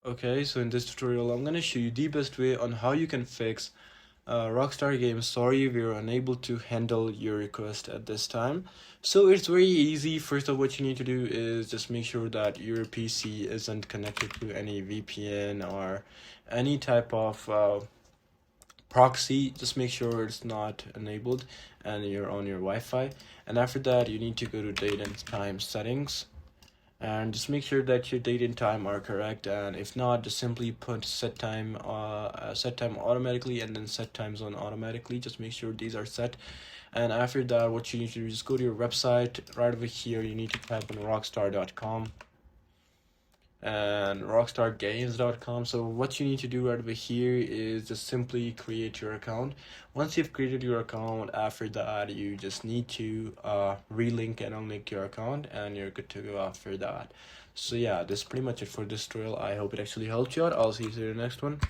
Okay, so in this tutorial, I'm gonna show you the best way on how you can fix Rockstar Games. Sorry, we were unable to handle your request at this time. So it's very easy. First of all, what you need to do is just make sure that your PC isn't connected to any VPN or any type of proxy. Just make sure it's not enabled and you're on your Wi-Fi. And after that, you need to go to date and time settings and just make sure that your date and time are correct, and if not, just simply put set time automatically and then set time zone automatically. Just make sure these are set, and after that what you need to do is just go to your website. Right over here you need to type in rockstar.com and rockstargames.com. So what you need to do right over here is just simply create your account. Once you've created your account, after that you just need to relink and unlink your account and you're good to go after that. So yeah, this is pretty much it for this tutorial. I hope it actually helped you out. I'll see you in the next one.